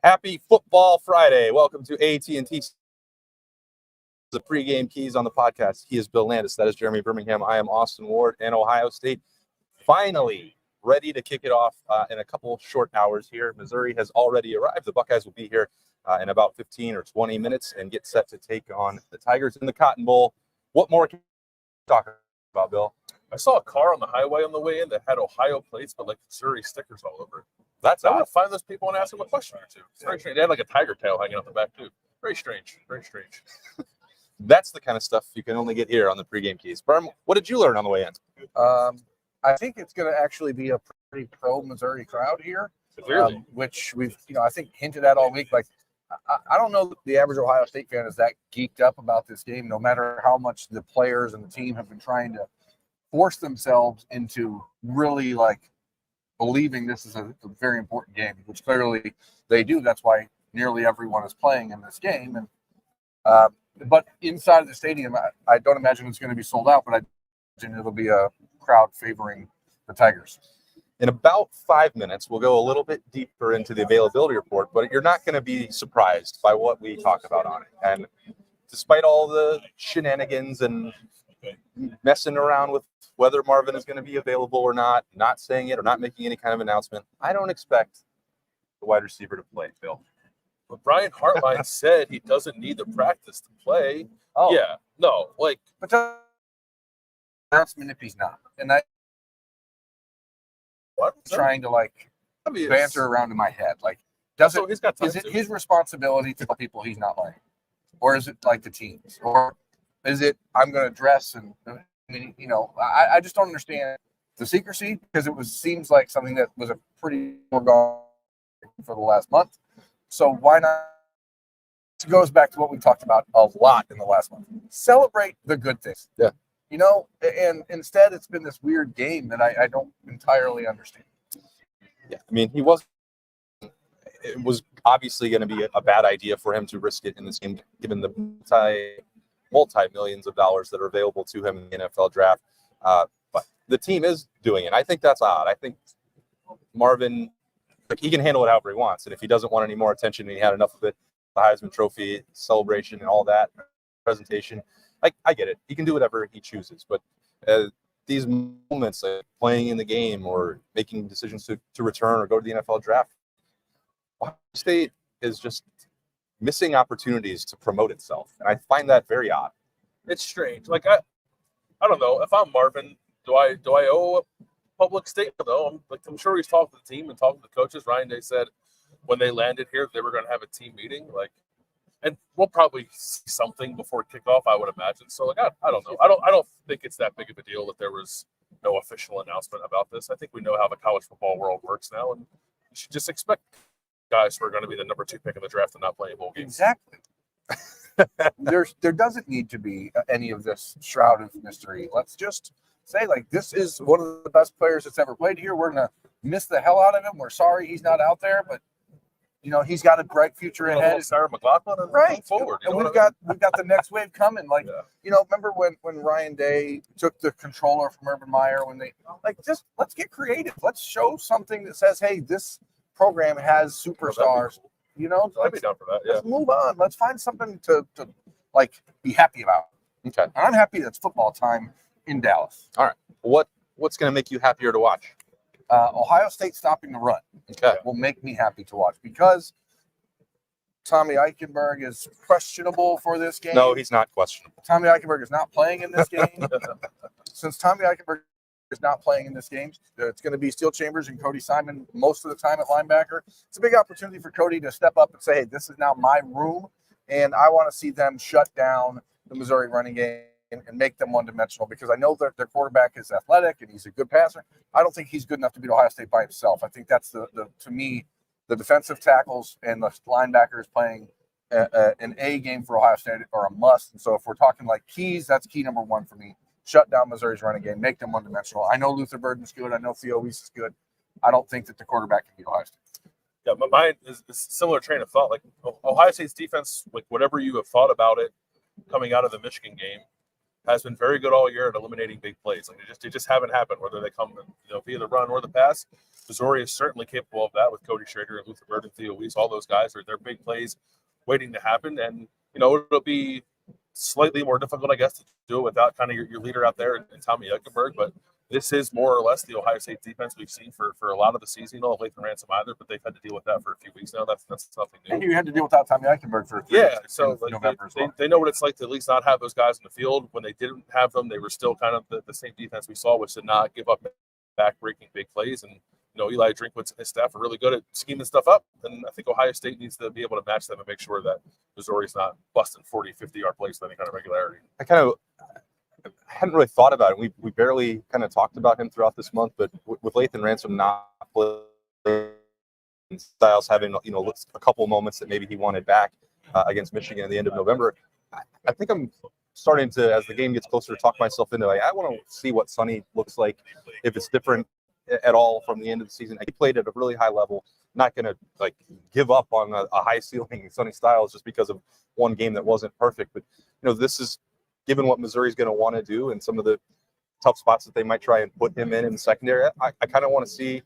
Happy Football Friday. Welcome to AT&T, the pregame keys on the podcast. He is Bill Landis. That is Jeremy Birmingham. I am Austin Ward, and Ohio State finally ready to kick it off in a couple short hours here. Missouri has already arrived. The Buckeyes will be here in about 15 or 20 minutes and get set to take on the Tigers in the Cotton Bowl. What more can we talk about, Bill? I saw a car on the highway on the way in that had Ohio plates, but like Missouri stickers all over it. That's I want to find those people and ask them a question or two. It's very strange. They had like a tiger tail hanging out the back too. Very strange. Very strange. That's the kind of stuff you can only get here on the pregame keys. Berm, what did you learn on the way in? I think it's going to actually be a pretty pro-Missouri crowd here, which we've, I think hinted at all week. Like, I don't know that the average Ohio State fan is that geeked up about this game, no matter how much the players and the team have been trying to force themselves into really like believing this is a very important game, which clearly they do. That's why nearly everyone is playing in this game. And but inside of the stadium, I don't imagine it's going to be sold out, but I imagine it'll be a crowd favoring the Tigers. In about 5 minutes, we'll go a little bit deeper into the availability report, but you're not going to be surprised by what we talk about on it. And despite all the shenanigans and messing around with whether Marvin is going to be available or not saying it or not making any kind of announcement, I don't expect the wide receiver to play, Phil. But Brian Hartline said he doesn't need the practice to play. Oh. Yeah, no, like. But the announcement if he's not. And I trying to like banter around in my head. Like, is it his responsibility to tell people he's not playing? Or is it like the teams? Or is it I'm going to dress and I just don't understand the secrecy because it seems like something that was a pretty foregone for the last month. So why not? It goes back to what we talked about a lot in the last month. Celebrate the good things. Yeah. And instead it's been this weird game that I don't entirely understand. Yeah, I mean, it was obviously going to be a bad idea for him to risk it in this game, given the multi-millions of dollars that are available to him in the NFL draft. But the team is doing it. I think that's odd. I think Marvin, he can handle it however he wants. And if he doesn't want any more attention and he had enough of it, the Heisman Trophy celebration and all that presentation, I get it. He can do whatever he chooses. But these moments, like playing in the game or making decisions to return or go to the NFL draft, Ohio State is just missing opportunities to promote itself. And I find that very odd. It's strange. Like, I don't know. If I'm Marvin, do I owe a public statement, though? I'm sure he's talking to the team and talking to the coaches. Ryan Day said when they landed here, they were going to have a team meeting. And we'll probably see something before kickoff, I would imagine. So, I don't know. I don't think it's that big of a deal that there was no official announcement about this. I think we know how the college football world works now, and you should just expect guys who are going to be the number 2 pick in the draft and not play bowl games. Exactly. There doesn't need to be any of this shroud of mystery. Let's just say, this is one of the best players that's ever played here. We're going to miss the hell out of him. We're sorry he's not out there, but he's got a bright future ahead. Sarah McLaughlin and right forward. And we've got the next wave coming. Remember when Ryan Day took the controller from Urban Meyer when they just let's get creative. Let's show something that says, hey, this program has superstars. I'd be down for that. Yeah. Let's move on. Let's find something to be happy about. Okay. And I'm happy that's football time in Dallas. All right. What's going to make you happier to watch? Ohio State stopping the run will make me happy to watch because Tommy Eichenberg is questionable for this game. No, he's not questionable. Tommy Eichenberg is not playing in this game. Since Tommy Eichenberg is not playing in this game, it's going to be Steel Chambers and Cody Simon most of the time at linebacker. It's a big opportunity for Cody to step up and say, hey, this is now my room, and I want to see them shut down the Missouri running game and make them one-dimensional because I know that their quarterback is athletic and he's a good passer. I don't think he's good enough to beat Ohio State by himself. I think that's to me, the defensive tackles and the linebackers playing an A game for Ohio State are a must. And so if we're talking keys, that's key number 1 for me. Shut down Missouri's running game, make them one-dimensional. I know Luther Burden's good. I know Theo Weiss is good. I don't think that the quarterback can beat Ohio State. Yeah, but mine is a similar train of thought. Ohio State's defense, whatever you have thought about it coming out of the Michigan game, has been very good all year at eliminating big plays. Like they just haven't happened, whether they come via the run or the pass. Missouri is certainly capable of that with Cody Schrader and Luther Bird and Theo Weiss. All those guys they're big plays waiting to happen, and it'll be slightly more difficult, I guess, to do it without kind of your leader out there and Tommy Eichenberg. But this is more or less the Ohio State defense we've seen for a lot of the season. Not Lathan Ransom either, but they've had to deal with that for a few weeks now. That's nothing new. And you had to deal without Tommy Eichenberg for 3 weeks so in November as well. They know what it's like to at least not have those guys in the field. When they didn't have them, they were still kind of the same defense we saw, which did not give up back-breaking big plays. And Eli Drinkwitz and his staff are really good at scheming stuff up, and I think Ohio State needs to be able to match them and make sure that Missouri's not busting 40, 50-yard plays with any kind of regularity. I hadn't really thought about it. We barely kind of talked about him throughout this month, but with Lathan Ransom not playing, Styles having a couple moments that maybe he wanted back against Michigan at the end of November, I think I'm starting to, as the game gets closer, to talk myself into I want to see what Sonny looks like, if it's different at all from the end of the season. He played at a really high level. Not going to give up on a high ceiling Sonny Styles just because of one game that wasn't perfect. But this is given what Missouri's going to want to do and some of the tough spots that they might try and put him in the secondary. I kind of want to see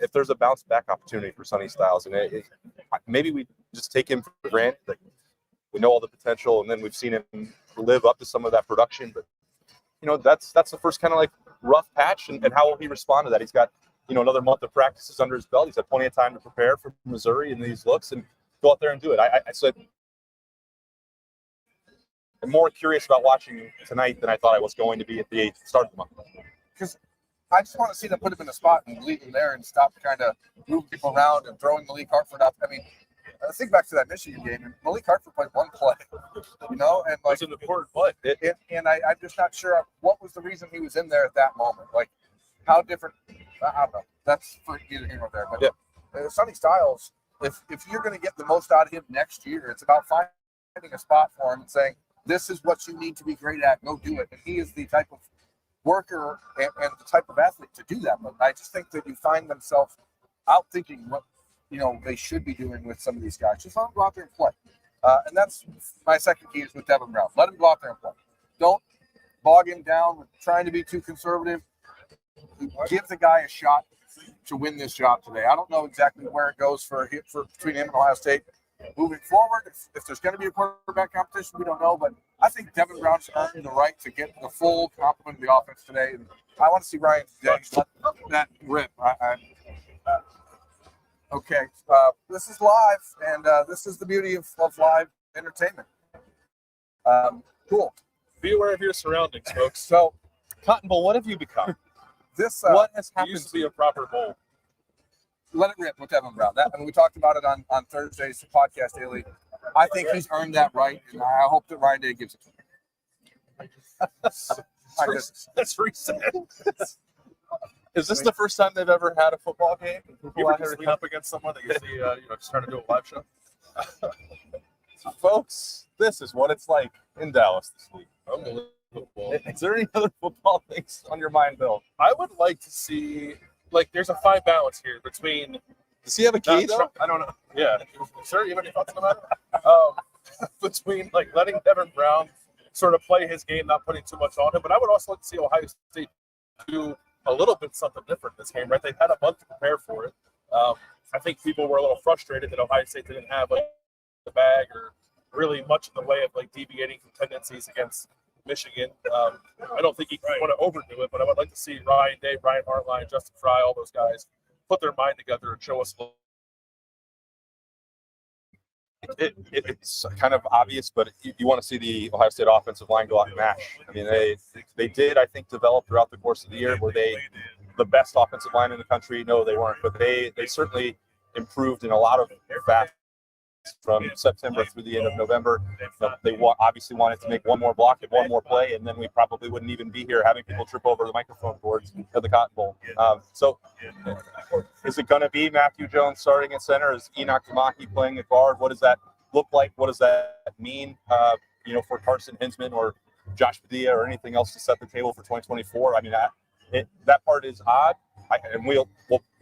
if there's a bounce back opportunity for Sonny Styles, and maybe we just take him for granted. Like, we know all the potential, and then we've seen him live up to some of that production. But that's the first kind of rough patch, and how will he respond to that? He's got another month of practices under his belt. He's had plenty of time to prepare for Missouri and these looks, and go out there and do it. I said I'm more curious about watching tonight than I thought I was going to be at the start of the month, because I just want to see them put him in a spot and leave him there and stop kind of moving people around and throwing Malik Hartford up. I mean, think back to that Michigan game, and Malik Hartford played one play, and it's an important play. And I'm just not sure what was the reason he was in there at that moment. How different? I don't know. That's for either here or there. But Sonny Styles, if you're going to get the most out of him next year, it's about finding a spot for him and saying, this is what you need to be great at. Go do it. And he is the type of worker and the type of athlete to do that. But I just think that you find themselves out thinking what they should be doing with some of these guys. Just let them go out there and play. And that's my second key is with Devin Brown. Let him go out there and play. Don't bog him down with trying to be too conservative. Give the guy a shot to win this job today. I don't know exactly where it goes for between him and Ohio State moving forward. If there's going to be a quarterback competition, we don't know. But I think Devin Brown's earned the right to get the full complement of the offense today. And I want to see Ryan James let that rip. Okay, this is live, and this is the beauty of live entertainment. Cool. Be aware of your surroundings, folks. So, Cotton Bowl, what have you become? What has happened? It used to be a proper bowl. Let it rip with Devin Brown. We talked about it on Thursday's podcast daily. I think he's earned that right, and I hope that Ryan Day gives it to him. That's recent. Is this the first time they've ever had a football game? You ever just lean up against someone that you see, just trying to do a live show? Folks, this is what it's like in Dallas this week. Unbelievable. Is there any other football things on your mind, Bill? I would like to see, there's a fine balance here between. Does he have a key, though? I don't know. Yeah. Sir, you have any thoughts on that? Between, letting Devin Brown sort of play his game, not putting too much on him. But I would also like to see Ohio State do a little bit something different this game, right? They've had a month to prepare for it. I think people were a little frustrated that Ohio State didn't have the bag or really much in the way of deviating from tendencies against Michigan. I don't think you want to overdo it, but I would like to see Ryan Day, Brian Hartline, Justin Fry, all those guys put their mind together and show us. It's kind of obvious, but you want to see the Ohio State offensive line go out and mash. I mean, they did, I think, develop throughout the course of the year. Were they the best offensive line in the country? No, they weren't, but they certainly improved in a lot of facets from September through the end of November. They obviously wanted to make one more block and one more play, and then we probably wouldn't even be here having people trip over the microphone boards of the Cotton Bowl. So is it going to be Matthew Jones starting at center? Is Enoch Tamaki playing at guard? What does that look like? What does that mean, for Carson Hinsman or Josh Padilla or anything else to set the table for 2024? I mean, that part is odd, and we'll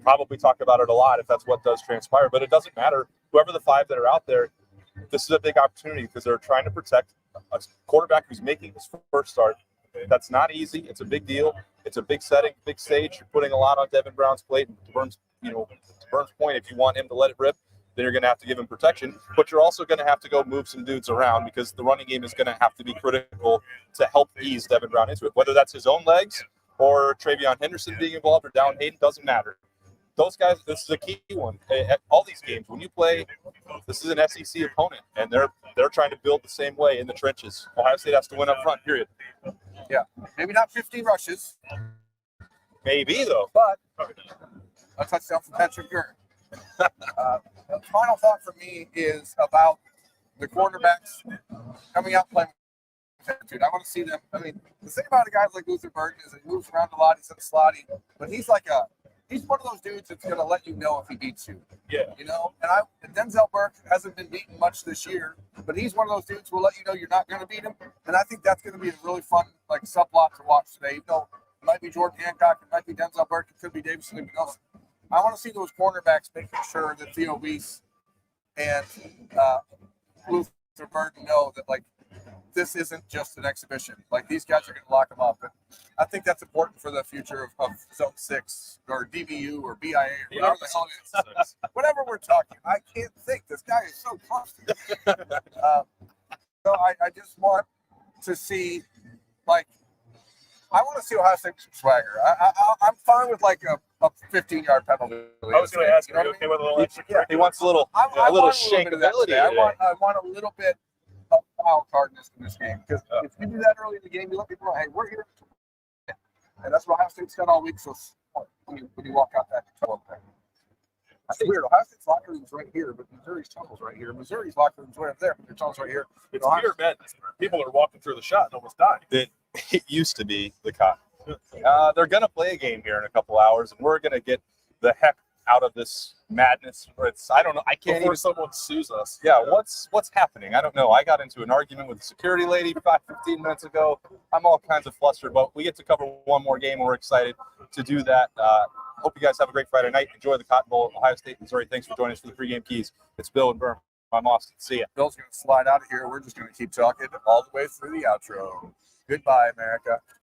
probably talk about it a lot if that's what does transpire, but it doesn't matter. Whoever the five that are out there, this is a big opportunity because they're trying to protect a quarterback who's making his first start. That's not easy. It's a big deal. It's a big setting, big stage. You're putting a lot on Devin Brown's plate. To Burns' point, if you want him to let it rip, then you're going to have to give him protection. But you're also going to have to go move some dudes around because the running game is going to have to be critical to help ease Devin Brown into it. Whether that's his own legs or Travion Henderson being involved or Down Hayden, doesn't matter. Those guys, this is a key one. At all these games, when you play, this is an SEC opponent, and they're trying to build the same way in the trenches. Ohio State has to win up front, period. Yeah, maybe not 15 rushes. Maybe, though. But a touchdown from Patrick Gurr. The final thought for me is about the quarterbacks coming out playing with attitude. I want to see them. I mean, the thing about a guy like Luther Burden is he moves around a lot. He's slotty, but he's one of those dudes that's going to let you know if he beats you. Yeah. And Denzel Burke hasn't been beaten much this year, but he's one of those dudes who will let you know you're not going to beat him. And I think that's going to be a really fun subplot to watch today. Even though it might be Jordan Hancock, it might be Denzel Burke, it could be Davidson Nicholson. I want to see those cornerbacks making sure that Theo Weiss and Luther Burden know that this isn't just an exhibition. These guys are going to lock them up. And I think that's important for the future of Zone 6 or DBU or BIA or whatever the hell it is. Whatever we're talking. I can't think. This guy is so constant. So I just want to see, I want to see Ohio State some swagger. I'm fine with a 15-yard penalty. I was going to ask, are you okay with a little extra? Yeah, he wants a little shakeability. I want a little bit of wild cardness in this game because if you do that early in the game, you let people know, hey, we're here. And that's what Ohio State's done all week. So when you walk out that 12 thing. That's weird. Ohio State's locker room's right here, but Missouri's tunnel's right here. Missouri's locker room's right up there, but their tunnel's right here. It's fear madness. People are walking through the shot and almost dying. It used to be the cop. They're going to play a game here in a couple hours, and we're going to get the heck out of this madness. I don't know. I can't Before even. someone sues us. Yeah, what's happening? I don't know. I got into an argument with a security lady 15 minutes ago. I'm all kinds of flustered, but we get to cover one more game, and we're excited to do that. Hope you guys have a great Friday night. Enjoy the Cotton Bowl. Ohio State, Missouri. Thanks for joining us for the pregame keys. It's Bill and Birmingham. I'm Austin. See ya. Bill's going to slide out of here. We're just going to keep talking all the way through the outro. Goodbye, America.